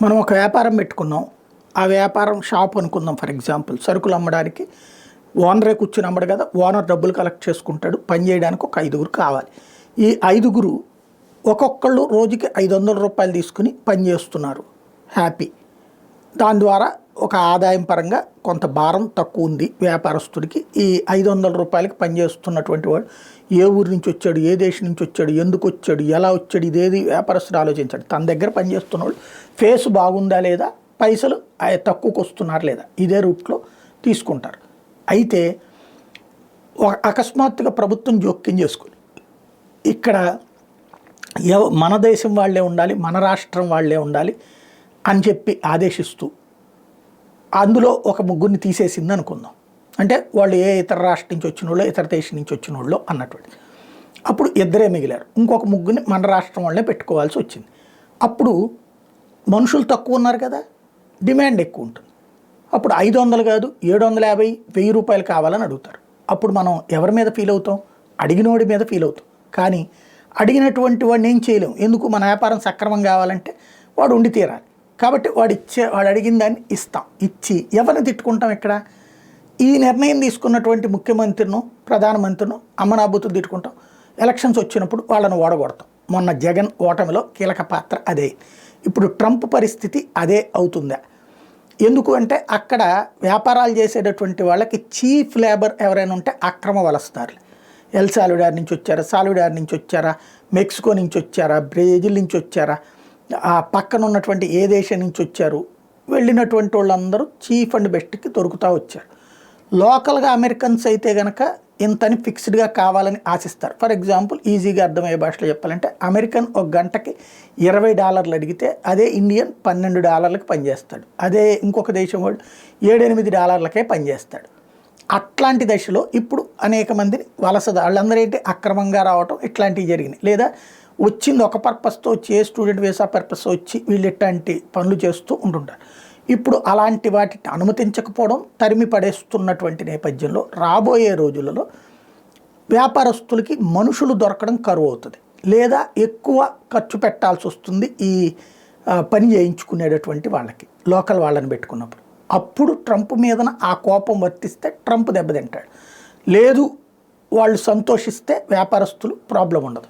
మనం ఒక వ్యాపారం పెట్టుకున్నాం. ఆ వ్యాపారం షాప్ అనుకుందాం ఫర్ ఎగ్జాంపుల్. సరుకులు అమ్మడానికి ఓనరే కూర్చొని అమ్మడు కదా, ఓనర్ డబ్బులు కలెక్ట్ చేసుకుంటాడు. పని చేయడానికి ఒక 5గురు కావాలి. ఈ 5గురు ఒక్కొక్కళ్ళు రోజుకి 500 రూపాయలు తీసుకుని పని చేస్తున్నారు, హ్యాపీ. దాని ద్వారా ఒక ఆదాయం పరంగా కొంత భారం తక్కువ ఉంది వ్యాపారస్తుడికి. ఈ 500 రూపాయలకి పనిచేస్తున్నటువంటి వాడు ఏ ఊరి నుంచి వచ్చాడు, ఏ దేశం నుంచి వచ్చాడు, ఎందుకు వచ్చాడు, ఎలా వచ్చాడు, ఇదేది వ్యాపారస్తుడు ఆలోచించాడు. తన దగ్గర పనిచేస్తున్నవాడు ఫేస్ బాగుందా లేదా, పైసలు తక్కువకు వస్తున్నారు లేదా, ఇదే రూట్లో తీసుకుంటారు. అయితే అకస్మాత్తుగా ప్రభుత్వం జోక్యం చేసుకుని ఇక్కడ మన దేశం వాళ్ళే ఉండాలి, మన రాష్ట్రం వాళ్ళే ఉండాలి అని చెప్పి ఆదేశిస్తూ అందులో ఒక ముగ్గురిని తీసేసింది అనుకుందాం. అంటే వాళ్ళు ఏ ఇతర రాష్ట్రం నుంచి వచ్చిన వాళ్ళు, ఇతర దేశం నుంచి వచ్చిన వాళ్ళు అన్నటువంటి. అప్పుడు ఇద్దరే మిగిలారు. ఇంకొక ముగ్గురిని మన రాష్ట్రం వాళ్ళే పెట్టుకోవాల్సి వచ్చింది. అప్పుడు మనుషులు తక్కువ ఉన్నారు కదా, డిమాండ్ ఎక్కువ ఉంటుంది. అప్పుడు 500 కాదు 750, 1000 రూపాయలు కావాలని అడుగుతారు. అప్పుడు మనం ఎవరి మీద ఫీల్ అవుతాం? అడిగినోడి మీద ఫీల్ అవుతాం. కానీ అడిగినటువంటి వాడిని ఏం చేయలేం. ఎందుకు? మన వ్యాపారం సక్రమం కావాలంటే వాడు ఉండి తీరాలి. కాబట్టి వాడు అడిగిన దాన్ని ఇస్తాం. ఇచ్చి ఎవరిని తిట్టుకుంటాం? ఇక్కడ ఈ నిర్ణయం తీసుకున్నటువంటి ముఖ్యమంత్రిను, ప్రధానమంత్రిను అమ్మనాబూతులు తిట్టుకుంటాం. ఎలక్షన్స్ వచ్చినప్పుడు వాళ్ళను ఓడగొడతాం. మొన్న జగన్ ఓటమిలో కీలక పాత్ర అదే. ఇప్పుడు ట్రంప్ పరిస్థితి అదే అవుతుందా? ఎందుకు అంటే అక్కడ వ్యాపారాలు చేసేటటువంటి వాళ్ళకి చీఫ్ లేబర్ ఎవరైనా ఉంటే అక్రమ వలస్తారు. ఎల్ సాల్వడార్ నుంచి వచ్చారా, సాల్వడార్ నుంచి వచ్చారా, మెక్సికో నుంచి వచ్చారా, బ్రెజిల్ నుంచి వచ్చారా, ఆ పక్కన ఉన్నటువంటి ఏ దేశం నుంచి వచ్చారు, వెళ్ళినటువంటి వాళ్ళందరూ చీఫ్ అండ్ బెస్ట్కి దొరుకుతూ వచ్చారు. లోకల్గా అమెరికన్స్ అయితే కనుక ఇంతని ఫిక్స్డ్గా కావాలని ఆశిస్తారు. ఫర్ ఎగ్జాంపుల్ ఈజీగా అర్థమయ్యే భాషలో చెప్పాలంటే అమెరికన్ ఒక గంటకి $20 అడిగితే అదే ఇండియన్ $12కి పనిచేస్తాడు. అదే ఇంకొక దేశం వాడు $7-8కే పనిచేస్తాడు. అట్లాంటి దశలో ఇప్పుడు అనేక మందిని వాళ్ళందరూ ఏంటి అక్రమంగా రావటం ఇట్లాంటివి జరిగినాయి. లేదా వచ్చింది ఒక పర్పస్తో వచ్చి, ఏ స్టూడెంట్ వీసా పర్పస్ వచ్చి వీళ్ళు ఇట్లాంటి పనులు చేస్తూ ఉంటుంటారు. ఇప్పుడు అలాంటి వాటిని అనుమతించకపోవడం, తరిమి పడేస్తున్నటువంటి నేపథ్యంలో రాబోయే రోజులలో వ్యాపారస్తులకి మనుషులు దొరకడం కరువు అవుతుంది. లేదా ఎక్కువ ఖర్చు పెట్టాల్సి వస్తుంది ఈ పని చేయించుకునేటటువంటి వాళ్ళకి, లోకల్ వాళ్ళని పెట్టుకున్నప్పుడు. అప్పుడు ట్రంప్ మీదన ఆ కోపం వర్తిస్తే ట్రంప్ దెబ్బతింటాడు. లేదు వాళ్ళు సంతోషిస్తే వ్యాపారస్తులు ప్రాబ్లం ఉండదు.